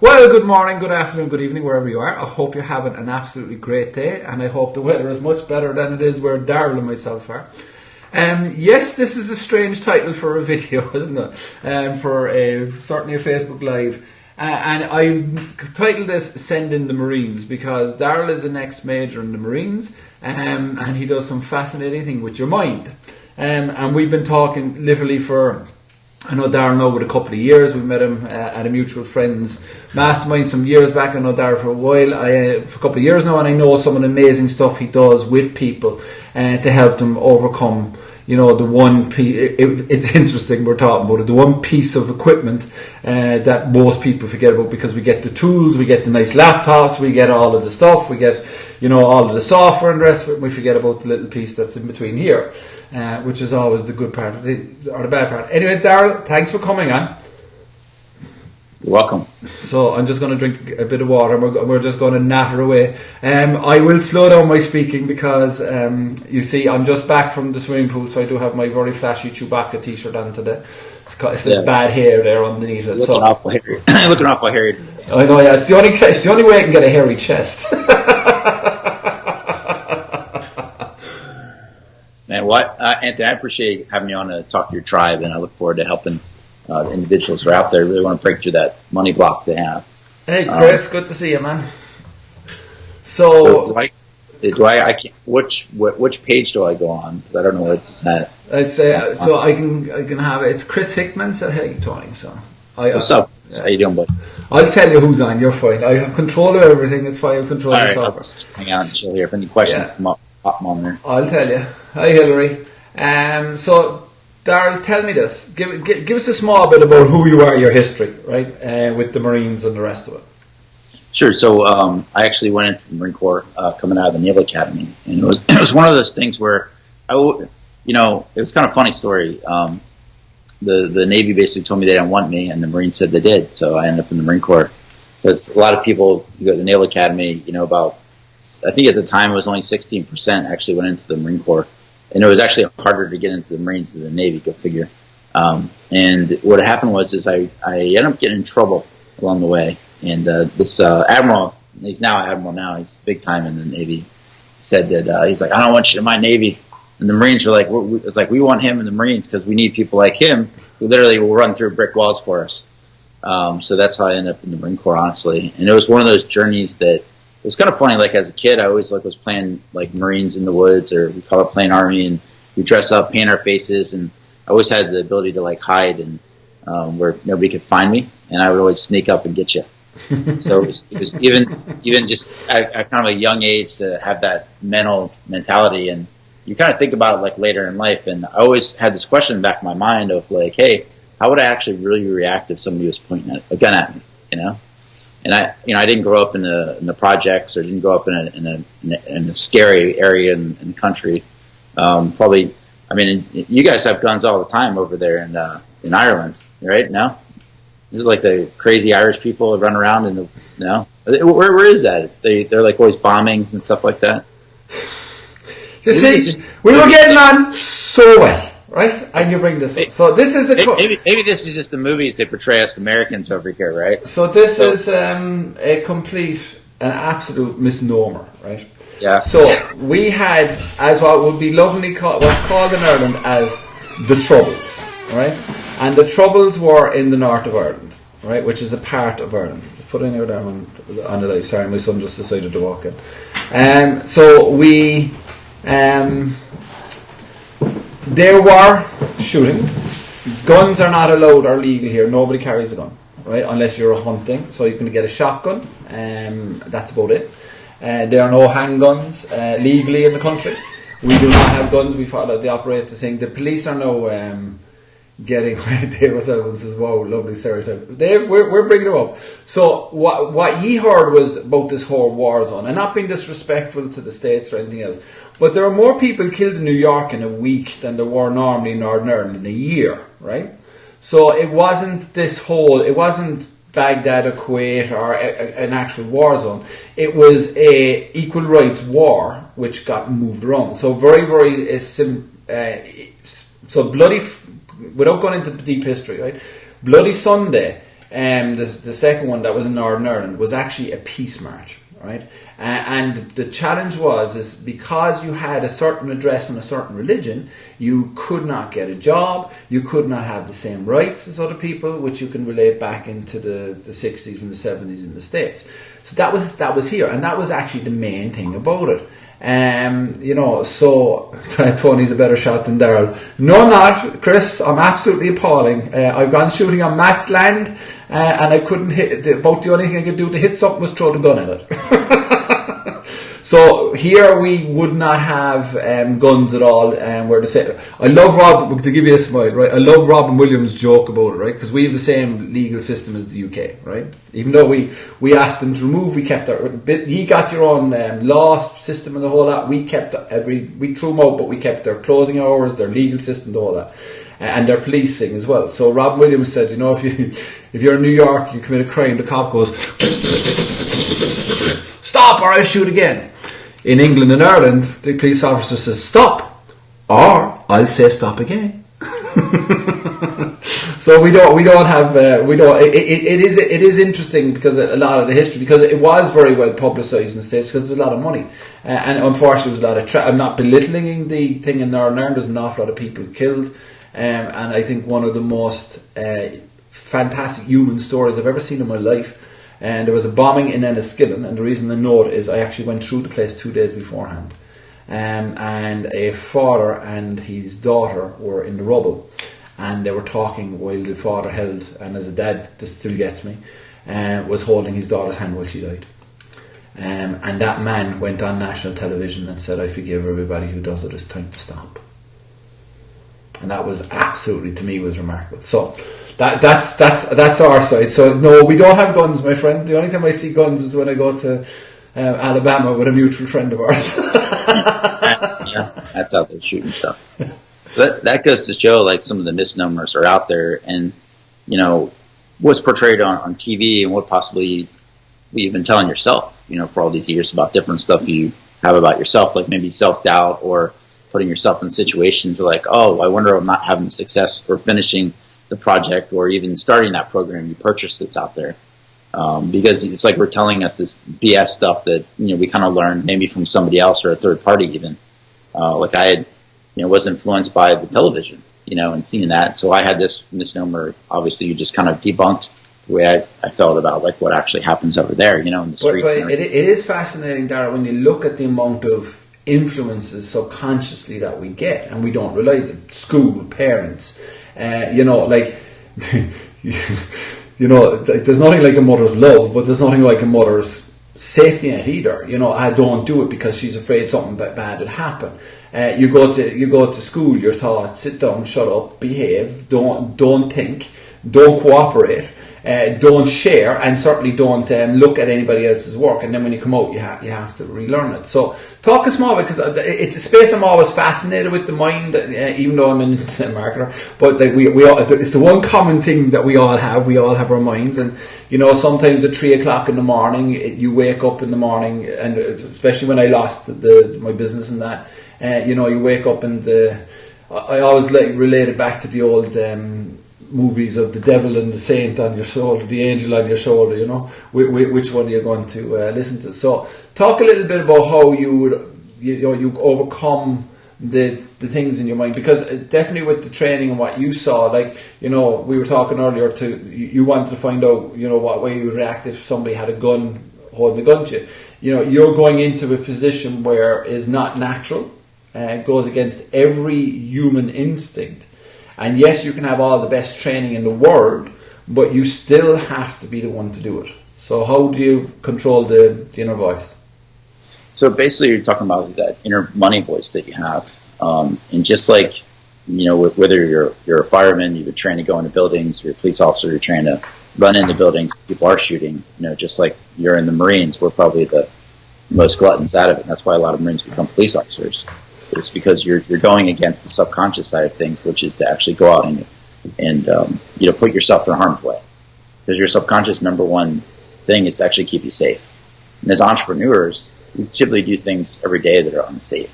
Well, good morning, good afternoon, good evening, wherever you are. I hope you're having an absolutely great day, and I hope the weather is much better than it is where Darryl and myself are. Yes, this is a strange title for a video, isn't it? Certainly a Facebook Live. And I titled this Send in the Marines because Darryl is an ex-major in the Marines, and he does some fascinating thing with your mind. And we've been talking literally for... I know Darryl now with a couple of years. We met him at a mutual friend's mastermind some years back. I know Darryl for a while, for a couple of years now, and I know some of the amazing stuff he does with people to help them overcome, the one piece. It's interesting we're talking about it. The one piece of equipment that most people forget about, because we get the tools, we get the nice laptops, we get all of the stuff, we get all of the software and the rest of it. And we forget about the little piece that's in between here. Which is always the good part or the bad part. Anyway, Darryl, thanks for coming on. You're welcome. So I'm just going to drink a bit of water and we're just going to natter away. I will slow down my speaking because you see I'm just back from the swimming pool, so I do have my very flashy Chewbacca t-shirt on today. It says bad hair there underneath it. Looking awful hairy. Looking awful hairy. I know, yeah. It's the only way I can get a hairy chest. Man, Anthony, I appreciate having you on to talk to your tribe, and I look forward to helping the individuals who are out there really want to break through that money block they have. Hey, Chris, good to see you, man. So, which page do I go on? Because I don't know where it's at. I'd say so. I can have it. It's Chris Hickman said, "Hey, Tony." So, what's up? Yeah. How you doing, bud? I'll tell you who's on. You're fine. I have control of everything. It's fine. I have control of the software. I'll just hang out and chill here. If any questions come up, pop them on there. I'll tell you. Hi, Hillary. So, Darryl, tell me this. Give us a small bit about who you are, your history, right, with the Marines and the rest of it. Sure. So, I actually went into the Marine Corps coming out of the Naval Academy, and it was one of those things where it was kind of a funny story. The Navy basically told me they didn't want me, and the Marines said they did. So I ended up in the Marine Corps. Because a lot of people who go to the Naval Academy, I think at the time it was only 16% actually went into the Marine Corps. And it was actually harder to get into the Marines than the Navy, go figure. And what happened was I ended up getting in trouble along the way. And this admiral, he's now admiral now, he's big time in the Navy, said that he's like, I don't want you in my Navy. And the Marines were like, we want him in the Marines because we need people like him who literally will run through brick walls for us. So that's how I ended up in the Marine Corps, honestly. And it was one of those journeys that it was kind of funny. Like as a kid, I always was playing like Marines in the woods, or we call it playing Army, and we dress up, paint our faces, and I always had the ability to hide and where nobody could find me, and I would always sneak up and get you. So it was even just at kind of a young age to have that mentality, and you kind of think about it later in life. And I always had this question in the back of my mind of hey, how would I actually really react if somebody was pointing a gun at me, And I didn't grow up in the projects, or didn't grow up in a scary area in the country. You guys have guns all the time over there in Ireland, right? No, this is the crazy Irish people that run around where is that? They're always bombings and stuff like that. We were getting on so well. Right, and you bring this up. So this is maybe this is just the movies they portray us Americans over here, right? So this is an absolute misnomer, right? Yeah. So we had, as what would be lovingly what's called in Ireland as the Troubles, right? And the Troubles were in the north of Ireland, right, which is a part of Ireland. Just put in there on the live. Sorry, my son just decided to walk in. So we. There were shootings. Guns are not allowed or legal here. Nobody carries a gun, right? Unless you're hunting. So you can get a shotgun. That's about it. There are no handguns legally in the country. We do not have guns. We follow the operator thing. The police are now getting... Dave O'Sullivan says, wow, lovely stereotype. Dave, we're bringing it up. So what ye heard was about this whole war zone. And not being disrespectful to the States or anything else. But there are more people killed in New York in a week than there were normally in Northern Ireland in a year, right? So it wasn't Baghdad or Kuwait or an actual war zone. It was a equal rights war which got moved around. So very, very so bloody, without going into deep history, right? Bloody Sunday, The second one that was in Northern Ireland was actually a peace march, right? And the challenge is because you had a certain address and a certain religion, you could not get a job, you could not have the same rights as other people, which you can relate back into the 60s and the 70s in the States. So that was here, and that was actually the main thing about it. So Tony's a better shot than Daryl. No, I'm not, Chris. I'm absolutely appalling. I've gone shooting on Matt's land, and I couldn't hit. About the only thing I could do to hit something was throw the gun at it. So here we would not have guns at all. Where to say, I love Rob, to give you a smile, right? I love Robin Williams' joke about it, right? Because we have the same legal system as the UK, right? Even though we asked them to remove, we kept our. You got your own law system and the whole lot. We kept we threw them out, but we kept their closing hours, their legal system, the whole lot, and their policing as well. So Robin Williams said, if you're in New York, you commit a crime, the cop goes, stop, or I'll shoot again. In England and Ireland, the police officer says stop, or I'll say stop again. So we don't have it is interesting because a lot of the history, because it was very well publicised in the States because there's a lot of money, and unfortunately there's a lot of I'm not belittling the thing in Northern Ireland. There's an awful lot of people killed, and I think one of the most fantastic human stories I've ever seen in my life. And there was a bombing in Enniskillen, and the reason I know it is I actually went through the place 2 days beforehand. And a father and his daughter were in the rubble, and they were talking while the father held, and as a dad, this still gets me, was holding his daughter's hand while she died. And that man went on national television and said, I forgive everybody who does it, it's time to stop. And that was absolutely, to me, was remarkable. So that's our side. So no, we don't have guns, my friend. The only time I see guns is when I go to Alabama with a mutual friend of ours. Yeah, that's out there shooting stuff. That goes to show, like, some of the misnomers are out there, and what's portrayed on TV and what possibly you've been telling yourself, for all these years about different stuff you have about yourself, like maybe self-doubt or putting yourself in situations where, like, oh, I wonder if I'm not having success or finishing the project or even starting that program you purchased that's out there. Because it's like we're telling us this BS stuff that, we kind of learned maybe from somebody else or a third party even. Like I had, was influenced by the television, and seeing that. So I had this misnomer. Obviously, you just kind of debunked the way I felt about, like, what actually happens over there, in the streets. But it is fascinating, Dara, when you look at the amount of influences subconsciously that we get and we don't realize it. School, parents, there's nothing like a mother's love, but there's nothing like a mother's safety net either. I don't do it because she's afraid something bad will happen. You go to school, you're taught, sit down, shut up, behave, don't think, don't cooperate, don't share, and certainly don't look at anybody else's work. And then when you come out, you have to relearn it. So talk us more, because it's a space I'm always fascinated with, the mind, even though I'm a marketer. But like we all, it's the one common thing that we all have. We all have our minds, and sometimes at 3 o'clock in the morning, you wake up in the morning, and especially when I lost my business and that, you wake up and I always relate it back to the old movies of the devil and the saint on your shoulder, the angel on your shoulder. Which one are you going to listen to? So talk a little bit about how you would you overcome the things in your mind, because definitely with the training and what you saw, like, we were talking earlier to you wanted to find out what way you would react if somebody had a gun, holding a gun to you. You're going into a position where is not natural, goes against every human instinct. And yes, you can have all the best training in the world, but you still have to be the one to do it. So how do you control the inner voice? So basically you're talking about that inner money voice that you have. And just like, whether you're a fireman, you've been trained to go into buildings, you're a police officer, you're trained to run into buildings, people are shooting, just like you're in the Marines, we're probably the most gluttons out of it. And that's why a lot of Marines become police officers. It's because you're going against the subconscious side of things, which is to actually go out and put yourself in harm's way. Because your subconscious number one thing is to actually keep you safe. And as entrepreneurs, we typically do things every day that are unsafe.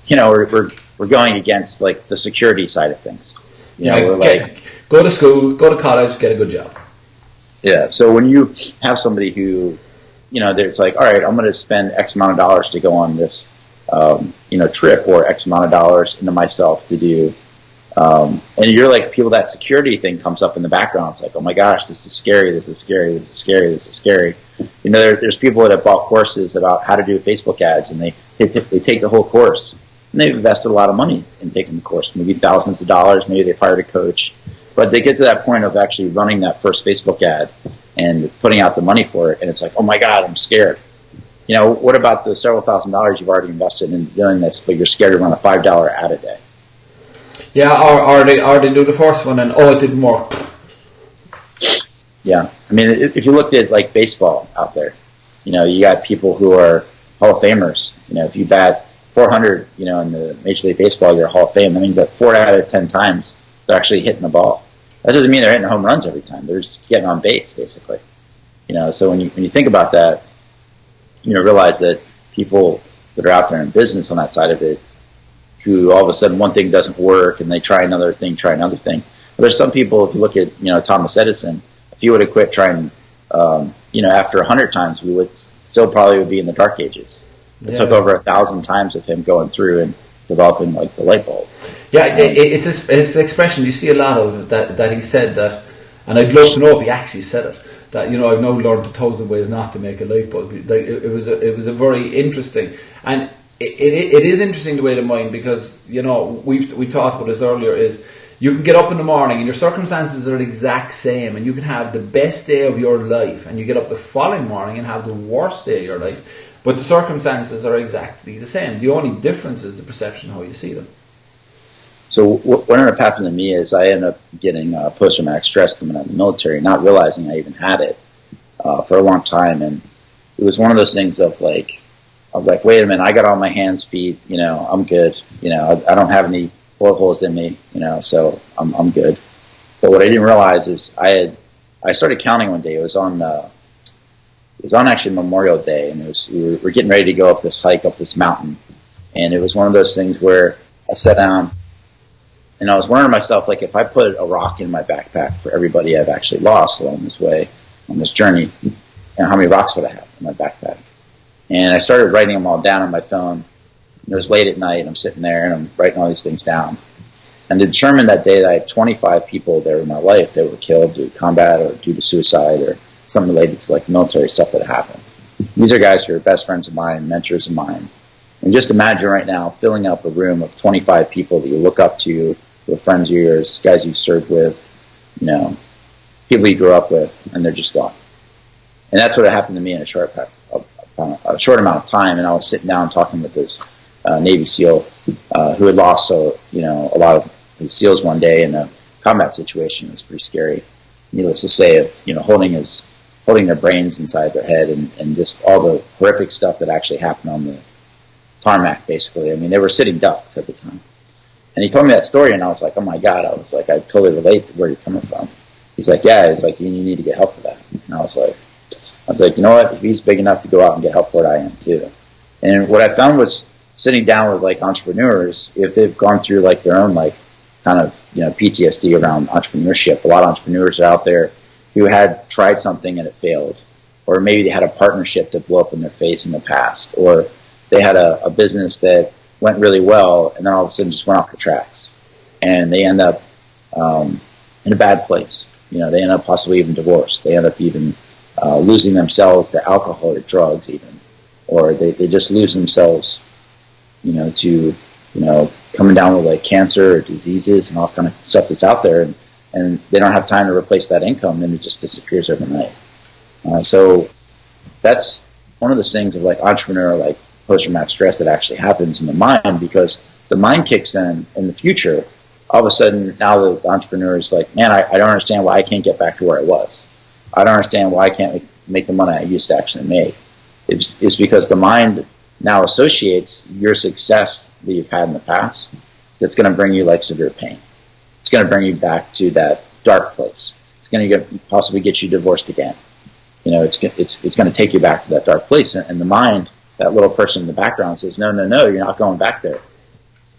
We're going against, like, the security side of things. Go to school, go to college, get a good job. Yeah. So when you have somebody who, it's like, all right, I'm going to spend X amount of dollars to go on this, trip, or X amount of dollars into myself to do. And you're like, people, that security thing comes up in the background. It's like, oh my gosh, this is scary. This is scary. This is scary. This is scary. There's people that have bought courses about how to do Facebook ads, and they take the whole course, and they've invested a lot of money in taking the course, maybe thousands of dollars. Maybe they've hired a coach, but they get to that point of actually running that first Facebook ad and putting out the money for it. And it's like, oh my God, I'm scared. What about the several $1,000s you've already invested in doing this, but you're scared to run a $5 ad a day? Yeah, or they do the first one and it didn't work. Yeah, I mean, if you looked at like baseball out there, you got people who are Hall of Famers. If you bat 400, in the Major League Baseball, you're a Hall of Fame. That means that 4 out of 10 times they're actually hitting the ball. That doesn't mean they're hitting home runs every time. They're just getting on base, basically. So when you think about that, realize that people that are out there in business on that side of it, who all of a sudden one thing doesn't work and they try another thing. But there's some people, if you look at, Thomas Edison, if he would have quit trying, after 100 times, we would still probably would be in the dark ages. It took over 1,000 times of him going through and developing like the light bulb. Yeah, it's an expression you see a lot of that he said that, and I'd love to know if he actually said it. That I've now learned 1,000 ways not to make a light bulb. It was a very interesting, and it is interesting the way the mind, because we talked about this earlier, is you can get up in the morning and your circumstances are the exact same, and you can have the best day of your life, and you get up the following morning and have the worst day of your life, but the circumstances are exactly the same. The only difference is the perception of how you see them. So what ended up happening to me is I ended up getting post-traumatic stress coming out of the military, not realizing I even had it for a long time. And it was one of those things of like, I was like, wait a minute, I got all my hands, feet, I'm good. I don't have any bullet holes in me, so I'm good. But what I didn't realize is I started counting one day. It was on actually Memorial Day, and we were getting ready to go up this hike, up this mountain. And it was one of those things where I sat down, and I was wondering to myself, like, if I put a rock in my backpack for everybody I've actually lost along this way, on this journey, and how many rocks would I have in my backpack? And I started writing them all down on my phone. It was late at night, I'm sitting there, and I'm writing all these things down. And determined that day that I had 25 people there in my life that were killed due to combat or due to suicide or something related to, like, military stuff that had happened. These are guys who are best friends of mine, mentors of mine. And just imagine right now filling up a room of 25 people that you look up to, who are friends of yours, guys you've served with, people you grew up with, and they're just gone. And that's what happened to me in a short amount of time. And I was sitting down talking with this Navy SEAL who had lost a lot of his SEALs one day in a combat situation. It was pretty scary. Needless to say, of holding their brains inside their head, and just all the horrific stuff that actually happened on the tarmac, basically. I mean, they were sitting ducks at the time. And he told me that story, and I was like, oh my God. I was like, I totally relate to where you're coming from. He's like, yeah. He's like, you need to get help for that. And I was like, you know what? If he's big enough to go out and get help for it, I am too. And what I found was sitting down with like entrepreneurs, if they've gone through like their own like kind of PTSD around entrepreneurship. A lot of entrepreneurs are out there who had tried something and it failed, or maybe they had a partnership that blew up in their face in the past, or they had a business that went really well and then all of a sudden just went off the tracks, and they end up in a bad place. They end up possibly even divorced. They end up even losing themselves to alcohol or drugs even, or they just lose themselves, to coming down with like cancer or diseases and all kind of stuff that's out there, and they don't have time to replace that income, and it just disappears overnight. So that's one of those things of like entrepreneur, like post-traumatic stress that actually happens in the mind, because the mind kicks in the future. All of a sudden, now the entrepreneur is like, man, I don't understand why I can't get back to where I was. I don't understand why I can't make the money I used to actually make. It's because the mind now associates your success that you've had in the past that's going to bring you like severe pain. It's going to bring you back to that dark place. It's going to possibly get you divorced again. It's going to take you back to that dark place. And the mind, that little person in the background, says, no, you're not going back there.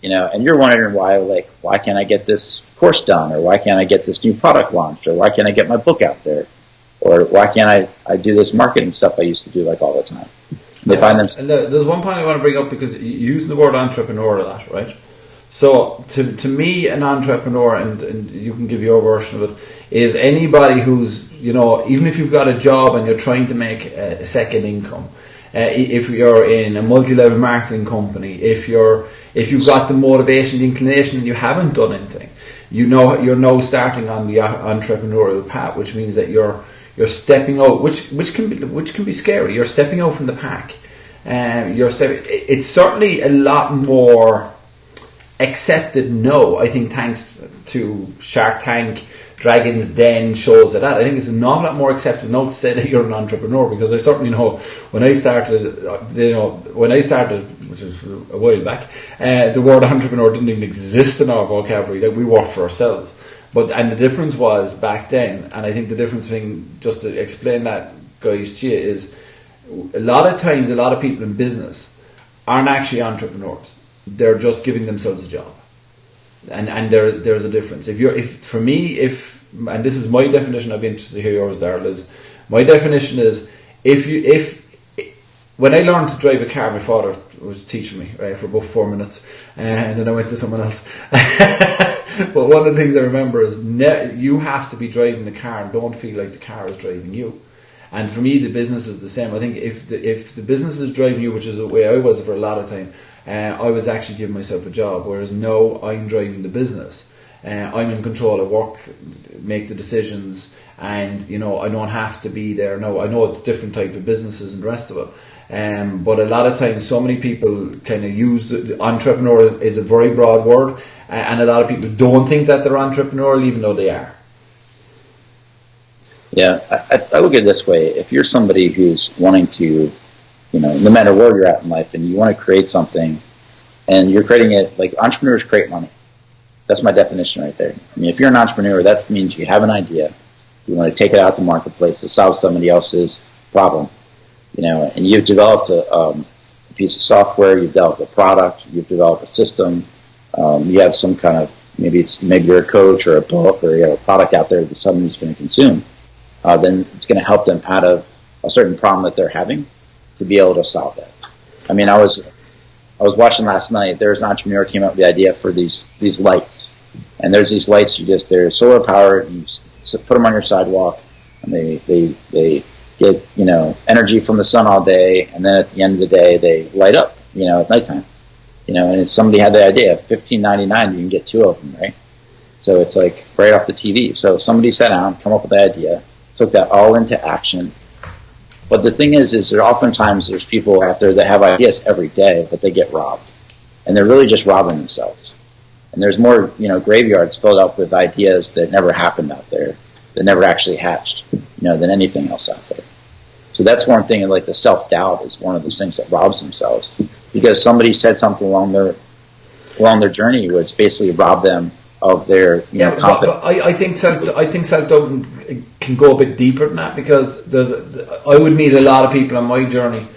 And you're wondering why can't I get this course done, or why can't I get this new product launched, or why can't I get my book out there? Or why can't I do this marketing stuff I used to do like all the time? They find them. And there's one point I want to bring up, because you're using the word entrepreneur a lot, right? So to me, an entrepreneur, and you can give your version of it, is anybody who's, even if you've got a job and you're trying to make a second income, if you're in a multi-level marketing company, if you've got the motivation, the inclination, and you haven't done anything, you're now starting on the entrepreneurial path, which means that you're stepping out, which can be scary. You're stepping out from the pack. It's certainly a lot more accepted now, I think, thanks to Shark Tank, Dragon's Den shows like that. I think it's an awful lot more accepted now to say that you're an entrepreneur, because I certainly know when I started, which is a while back, the word entrepreneur didn't even exist in our vocabulary. Like, we worked for ourselves. And the difference was back then, and I think the difference thing, just to explain that, guys, to you, is a lot of times a lot of people in business aren't actually entrepreneurs. They're just giving themselves a job. And there's a difference. And this is my definition, I'd be interested to hear yours, Darrell, is my definition is, when I learned to drive a car, my father was teaching me, right, for about 4 minutes, and then I went to someone else. But one of the things I remember is you have to be driving the car and don't feel like the car is driving you. And for me, the business is the same. I think if the business is driving you, which is the way I was for a lot of time, I was actually giving myself a job, whereas now I'm driving the business. I'm in control of work, make the decisions, and I don't have to be there. No, I know it's different type of businesses and the rest of it. But a lot of times, so many people kind of use the entrepreneur is a very broad word, and a lot of people don't think that they're entrepreneurial, even though they are. Yeah, I look at it this way. If you're somebody who's wanting to, no matter where you're at in life, and you want to create something, and you're creating it, like, entrepreneurs create money. That's my definition right there. I mean, if you're an entrepreneur, that means you have an idea, you want to take it out to marketplace to solve somebody else's problem, and you've developed a piece of software, you've developed a product, you've developed a system, you have some kind of, maybe you're a coach or a book, or you have a product out there that somebody's going to consume, then it's going to help them out of a certain problem that they're having to be able to solve that. I mean, I was watching last night. There's an entrepreneur came up with the idea for these lights, and there's these lights. They're solar powered. You put them on your sidewalk, and they get energy from the sun all day, and then at the end of the day they light up. At nighttime. And somebody had the idea. $15.99, you can get 2 of them, right? So it's like right off the TV. So somebody sat down, come up with the idea, took that all into action. But the thing is there oftentimes there's people out there that have ideas every day, but they get robbed. And they're really just robbing themselves. And there's more, graveyards filled up with ideas that never happened out there, that never actually hatched, than anything else out there. So that's one thing, like the self-doubt is one of those things that robs themselves. Because somebody said something along their journey which basically robbed them of their confidence. But I think self-doubt can go a bit deeper than that, because I would meet a lot of people on my journey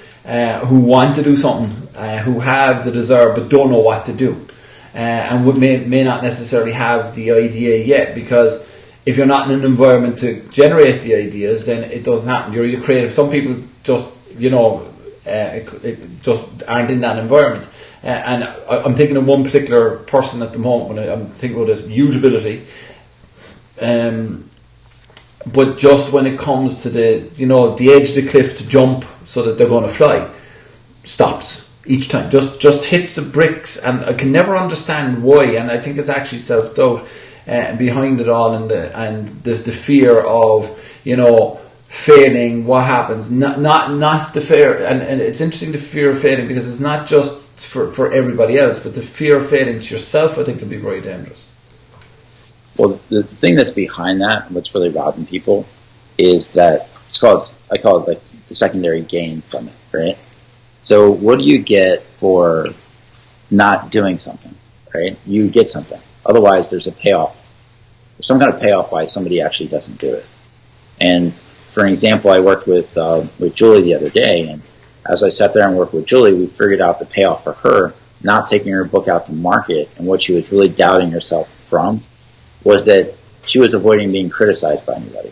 who want to do something, who have the desire but don't know what to do, and may not necessarily have the idea yet, because if you're not in an environment to generate the ideas, then it doesn't happen. You're creative. Some people just just aren't in that environment. And I'm thinking of one particular person at the moment when I'm thinking about this, huge ability. But just when it comes to the edge of the cliff to jump so that they're going to fly, stops each time. Just hits the bricks, and I can never understand why. And I think it's actually self-doubt behind it all, and the fear of failing. What happens? Not the fear, and it's interesting, the fear of failing, because it's not just for everybody else, but the fear of failing to yourself, I think, can be very dangerous. Well, the thing that's behind that, what's really robbing people, is that I call it like the secondary gain from it, right? So what do you get for not doing something, right? You get something. Otherwise, there's a payoff. There's some kind of payoff why somebody actually doesn't do it. And for an example, I worked with Julie the other day, and as I sat there and worked with Julie, we figured out the payoff for her not taking her book out to market, and what she was really doubting herself from was that she was avoiding being criticized by anybody.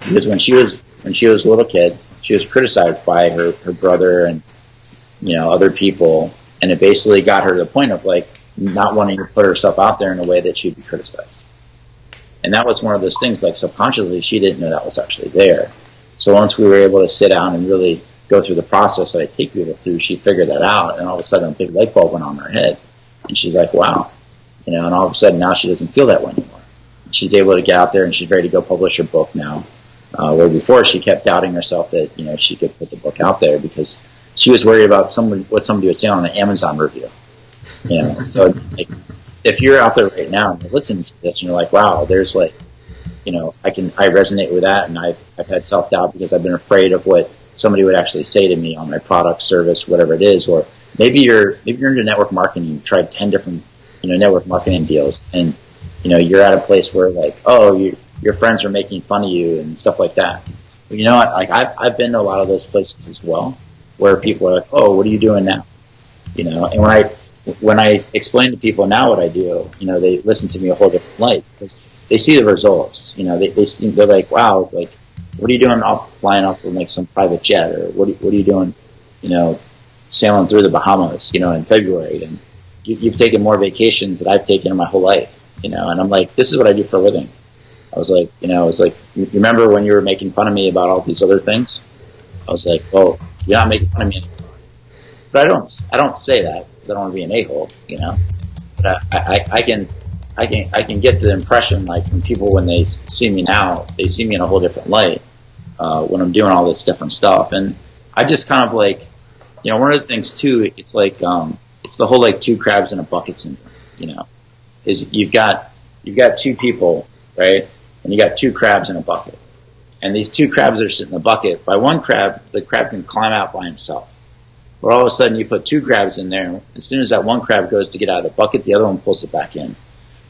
because when she was a little kid, she was criticized by her brother and other people, and it basically got her to the point of like not wanting to put herself out there in a way that she'd be criticized. And that was one of those things, like subconsciously, she didn't know that was actually there. So once we were able to sit down and really go through the process that I take people through, she figured that out, and all of a sudden a big light bulb went on in her head, and she's like, wow, and all of a sudden now she doesn't feel that way anymore. She's able to get out there and she's ready to go publish her book now, where before she kept doubting herself that she could put the book out there because she was worried about what somebody would say on an Amazon review. So like, if you're out there right now and you're listening to this and you're like, wow, there's like, I resonate with that, and I've had self-doubt because I've been afraid of what somebody would actually say to me on my product, service, whatever it is. Or maybe you're into network marketing, you've tried 10 different network marketing deals, and you're at a place where like, oh, your friends are making fun of you and stuff like that. But like I've been to a lot of those places as well, where people are like, oh, what are you doing now? And when I explain to people now what I do, they listen to me a whole different light because they see the results. They're like, wow, like, what are you doing flying off with like some private jet, or what are you doing, sailing through the Bahamas, in February, and you've taken more vacations than I've taken in my whole life, and I'm like, this is what I do for a living. I was like, you remember when you were making fun of me about all these other things? I was like, well, you're not making fun of me anymore. But I don't say that. I don't want to be an a-hole, But I can get the impression, like, when people, when they see me now, they see me in a whole different light when I'm doing all this different stuff. And I just kind of like, one of the things too, it's like it's the whole like two crabs in a bucket syndrome. Is you've got two people, right, and you got two crabs in a bucket, and these two crabs are sitting in the bucket. By one crab, the crab can climb out by himself. But all of a sudden, you put two crabs in there. As soon as that one crab goes to get out of the bucket, the other one pulls it back in.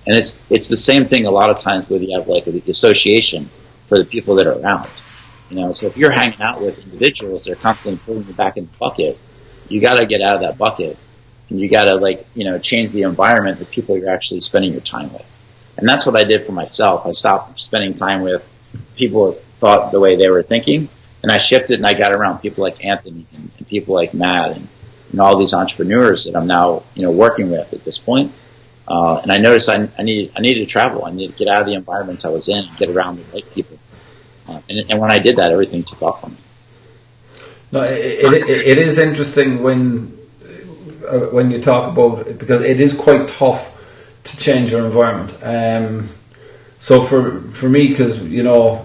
And it's the same thing a lot of times where you have like the association for the people that are around. So if you're hanging out with individuals that are constantly pulling you back in the bucket, you got to get out of that bucket, and you got to like change the environment that people you're actually spending your time with. And that's what I did for myself. I stopped spending time with people that thought the way they were thinking, and I shifted and I got around people like Anthony and people like Matt and all these entrepreneurs that I'm now working with at this point. And I noticed I needed to travel. I needed to get out of the environments I was in and get around the right people. And when I did that, everything took off for me. No, it is interesting when you talk about it, because it is quite tough to change your environment. So for me, because to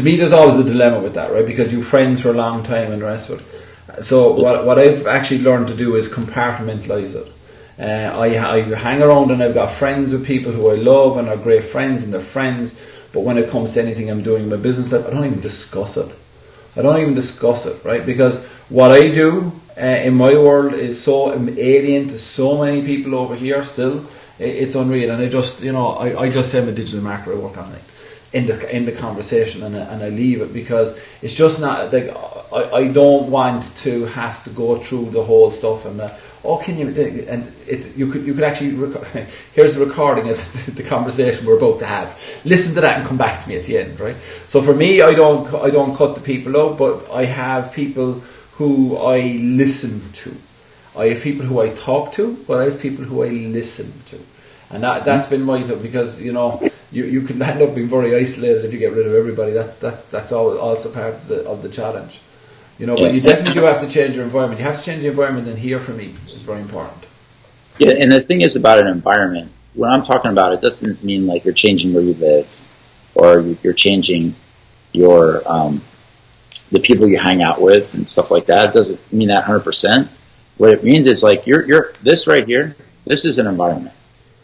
me, there's always a dilemma with that, right? Because you're friends for a long time and the rest of it. So what I've actually learned to do is compartmentalize it. I hang around and I've got friends with people who I love and are great friends and they're friends, but when it comes to anything I'm doing in my business life, I don't even discuss it, right? Because what I do in my world is so alien to so many people over here still. It's unreal. And I just, I just say I'm a digital marketer, I work on it in the conversation, and I leave it, because it's just not like I don't want to have to go through the whole stuff and can you, and you could actually here's the recording of the conversation we're about to have. Listen to that and come back to me at the end, right? So for me, I don't cut the people out, but I have people who I listen to. I have people who I talk to, but I have people who I listen to. And that's been my job, because you can end up being very isolated if you get rid of everybody. That's also part of the challenge. But you definitely do have to change your environment. You have to change the environment, and here for me is very important. Yeah, and the thing is about an environment, when I'm talking about it, doesn't mean like you're changing where you live, or you're changing your the people you hang out with and stuff like that. It doesn't mean that 100%. What it means is like you're this right here. This is an environment.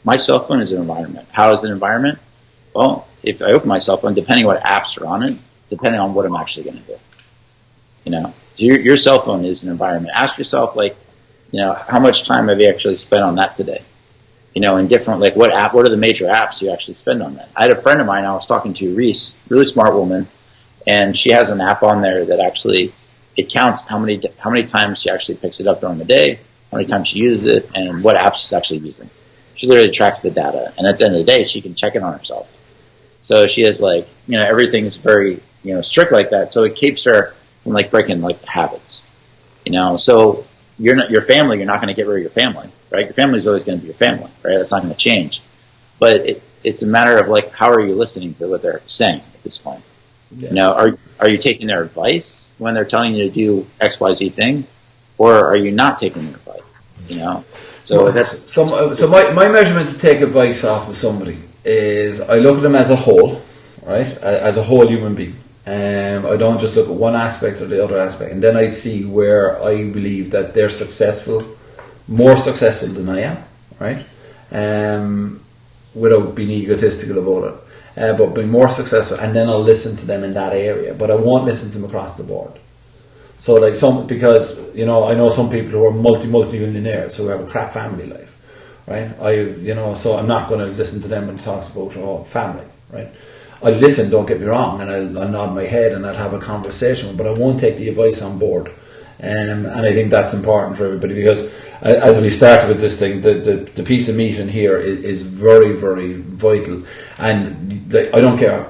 My cell phone is an environment. How is an environment? Well, if I open my cell phone, depending on what apps are on it, depending on what I'm actually going to do. Your cell phone is an environment. Ask yourself, like, how much time have you actually spent on that today? In different, like, what are the major apps you actually spend on that? I had a friend of mine I was talking to, Reese, really smart woman, and she has an app on there that actually, it counts how many times she actually picks it up during the day, how many times she uses it, and what apps she's actually using. She literally tracks the data, and at the end of the day, she can check it on herself. So she has like, everything's very, strict like that. So it keeps her from like breaking like the habits, So your family, you're not going to get rid of your family, right? Your family is always going to be your family, right? That's not going to change. But it's a matter of like, how are you listening to what they're saying at this point? Yeah. Are you taking their advice when they're telling you to do X, Y, Z thing, or are you not taking their advice? So that's so my measurement to take advice off of somebody is I look at them as a whole, right? As a whole human being. I don't just look at one aspect or the other aspect, and then I see where I believe that they're successful, more successful than I am, right? Without being egotistical about it, but being more successful, and then I'll listen to them in that area, but I won't listen to them across the board. So like because I know some people who are multi-millionaires who have a crap family life, right? So I'm not going to listen to them when it talks about family, right? I'll listen, don't get me wrong, and I'll nod my head and I'll have a conversation, but I won't take the advice on board. And I think that's important for everybody, because as we started with this thing, the piece of meat in here is very, very vital. And I don't care,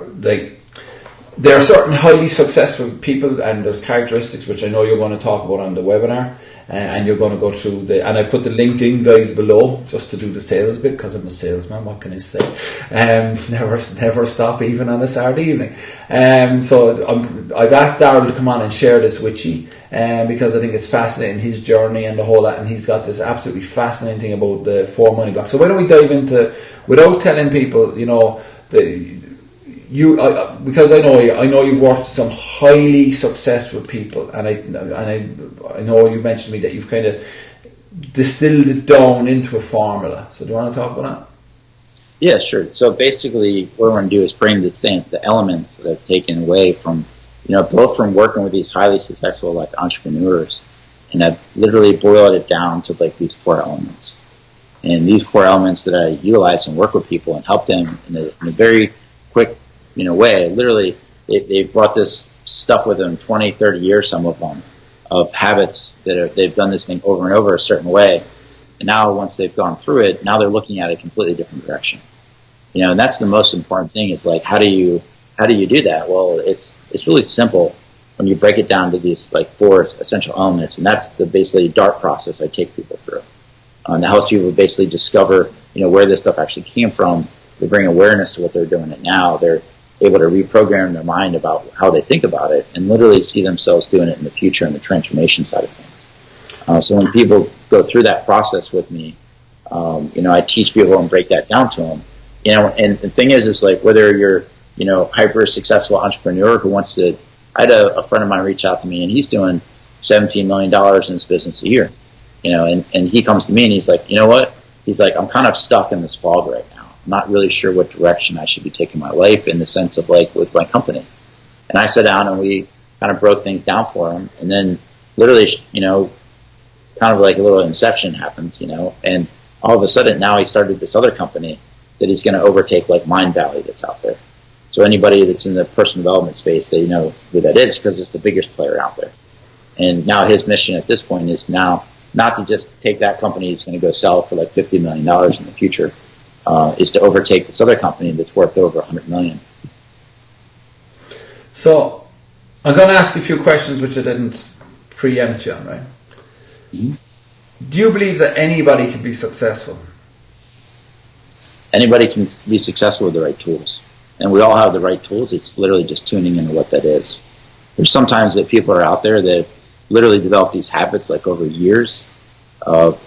there are certain highly successful people, and there's characteristics which I know you're going to talk about on the webinar, and you're going to go through and I put the link in, guys, below, just to do the sales bit, because I'm a salesman. What can I say? Never stop, even on a Saturday evening. So I've asked Daryl to come on and share this with you, because I think it's fascinating, his journey and the whole lot, and he's got this absolutely fascinating thing about the 4 money blocks. So why don't we dive into, without telling people, because I know you've worked with some highly successful people, and I know you mentioned to me that you've kind of distilled it down into a formula. So do you want to talk about that? Yeah, sure. So basically, what we're going to do is bring the elements that I've taken away from, both from working with these highly successful like entrepreneurs, and I've literally boiled it down to like these 4 elements. And these 4 elements that I utilize and work with people and help them in a very quick way. Literally, they brought this stuff with them 20, 30 years, some of them, of habits that they've done this thing over and over a certain way. And now once they've gone through it, now they're looking at a completely different direction. And that's the most important thing, is like, how do you do that? Well, it's really simple when you break it down to these like 4 essential elements. And that's the basically DART process I take people through. That helps people basically discover, where this stuff actually came from. They bring awareness to what they're doing it now. They're able to reprogram their mind about how they think about it, and literally see themselves doing it in the future and the transformation side of things. So when people go through that process with me, I teach people and break that down to them. And the thing is like, whether you're, hyper successful entrepreneur who wants to, I had a friend of mine reach out to me, and he's doing $17 million in his business a year, and he comes to me and he's like, you know what? He's like, I'm kind of stuck in this fog right now. I'm not really sure what direction I should be taking my life, in the sense of like with my company. And I sat down and we kind of broke things down for him. And then literally, kind of like a little inception happens, and all of a sudden now he started this other company that he's going to overtake like Mindvalley that's out there. So anybody that's in the personal development space, they know who that is, because it's the biggest player out there. And now his mission at this point is now not to just take that company he's going to go sell for like $50 million in the future, is to overtake this other company that's worth over $100 million. So I'm going to ask you a few questions which I didn't preempt you on, right? Mm-hmm. Do you believe that anybody can be successful? Anybody can be successful with the right tools. And we all have the right tools. It's literally just tuning into what that is. There's sometimes that people are out there that literally develop these habits like over years of,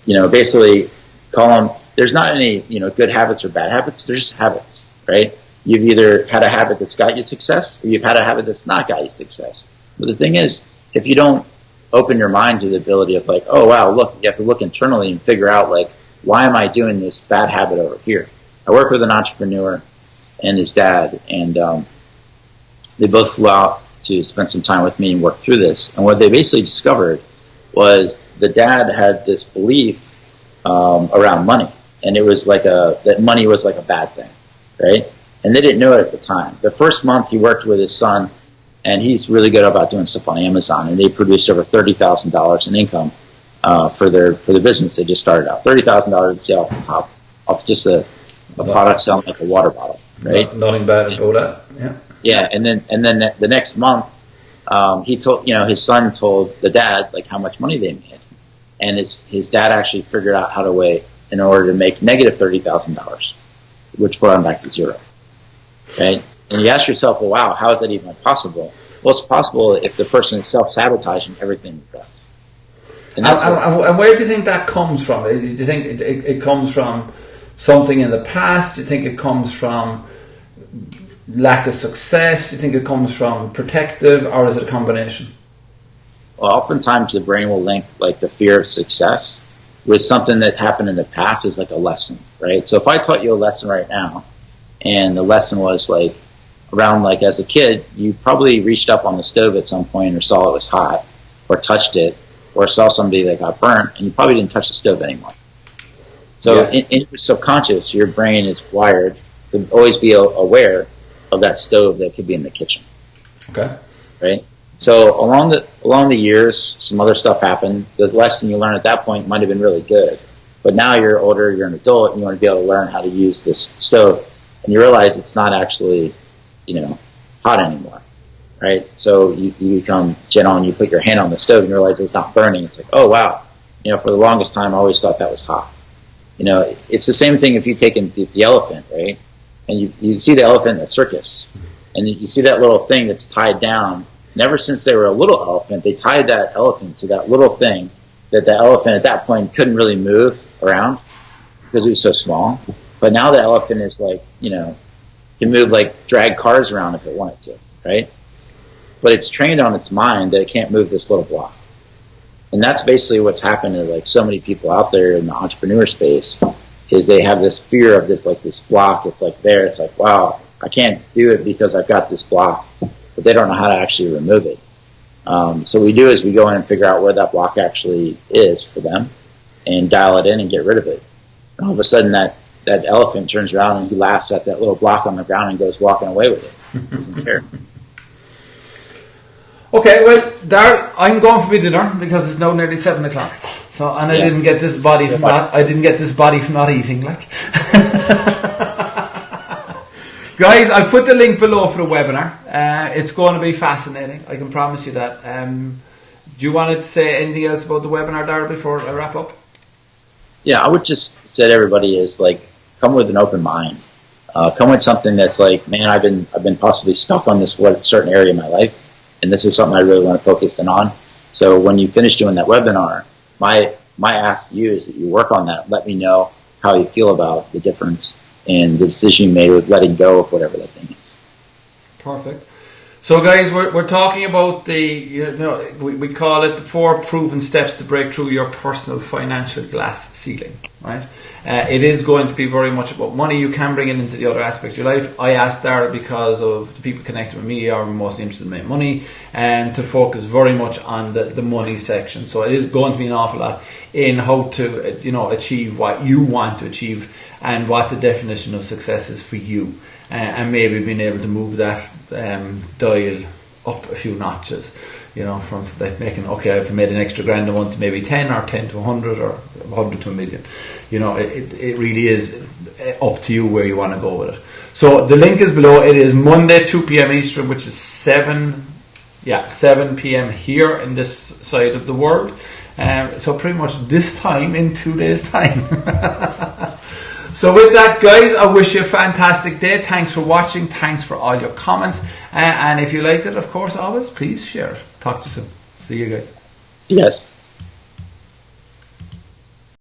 basically call them, there's not any, good habits or bad habits. They're just habits, right? You've either had a habit that's got you success, or you've had a habit that's not got you success. But the thing is, if you don't open your mind to the ability of like, oh wow, look, you have to look internally and figure out like, why am I doing this bad habit over here? I work with an entrepreneur and his dad, and they both flew out to spend some time with me and work through this. And what they basically discovered was the dad had this belief around money, and it was like that money was like a bad thing, right? And they didn't know it at the time. The first month he worked with his son, and he's really good about doing stuff on Amazon, and they produced over $30,000 in income for their business. They just started out $30,000 in sale off just a product selling like a water bottle. right? Nothing bad about that. Yeah. Yeah, and then the next month, he told, his son told the dad like how much money they made, and his dad actually figured out how to wait in order to make negative $30,000, which brought him back to zero, right? And you ask yourself, well, wow, how is that even possible? Well, it's possible if the person is self-sabotaging everything he does. And where do you think that comes from? Do you think it comes from something in the past? Do you think it comes from lack of success? Do you think it comes from protective, or is it a combination? Well, oftentimes the brain will link like the fear of success with something that happened in the past as like a lesson, right? So if I taught you a lesson right now, and the lesson was like around like as a kid, you probably reached up on the stove at some point or saw it was hot or touched it or saw somebody that got burnt, and you probably didn't touch the stove anymore. So in your subconscious, your brain is wired to always be aware of that stove that could be in the kitchen. Okay. Right? So along the years, some other stuff happened. The lesson you learned at that point might have been really good. But now you're older, you're an adult, and you want to be able to learn how to use this stove. And you realize it's not actually, hot anymore. Right? So you become gentle and you put your hand on the stove and you realize it's not burning. It's like, oh wow. For the longest time I always thought that was hot. It's the same thing if you take the elephant, right? And you see the elephant in the circus. And you see that little thing that's tied down. And ever since they were a little elephant, they tied that elephant to that little thing that the elephant at that point couldn't really move around because it was so small. But now the elephant is like, can move, like drag cars around if it wanted to, right? But it's trained on its mind that it can't move this little block. And that's basically what's happened to like so many people out there in the entrepreneur space is they have this fear of this block. It's like there, it's like, wow, I can't do it because I've got this block, but they don't know how to actually remove it. So what we do is we go in and figure out where that block actually is for them and dial it in and get rid of it. And all of a sudden that elephant turns around and he laughs at that little block on the ground and goes walking away with it. Doesn't care. Okay, well, Darryl, I'm going for my dinner because it's now nearly 7 o'clock. So, and I didn't get this body from not eating, like. Guys, I'll put the link below for the webinar. It's going to be fascinating. I can promise you that. Do you want to say anything else about the webinar, Darryl, before I wrap up? Yeah, I would just say to everybody is like, come with an open mind. Come with something that's like, man, I've been possibly stuck on this certain area of my life. And this is something I really want to focus in on. So when you finish doing that webinar, my ask to you is that you work on that. Let me know how you feel about the difference and the decision you made with letting go of whatever that thing is. Perfect. So guys, we're talking about we call it the 4 proven steps to break through your personal financial glass ceiling, right? It is going to be very much about money. You can bring it into the other aspects of your life. I asked Darryl because of the people connected with me are mostly interested in making money and to focus very much on the money section. So it is going to be an awful lot in how to achieve what you want to achieve and what the definition of success is for you. And maybe being able to move that dial up a few notches, from like making, okay, I've made an extra grand a month to maybe 10 or 10 to 100 or 100 to a million. It really is up to you where you want to go with it. So the link is below. It is Monday, 2 p.m. Eastern, which is 7 p.m. here in this side of the world. So pretty much this time in 2 days' time. So with that, guys, I wish you a fantastic day. Thanks for watching. Thanks for all your comments. And if you liked it, of course, always, please share it. Talk to you soon. See you guys. Yes.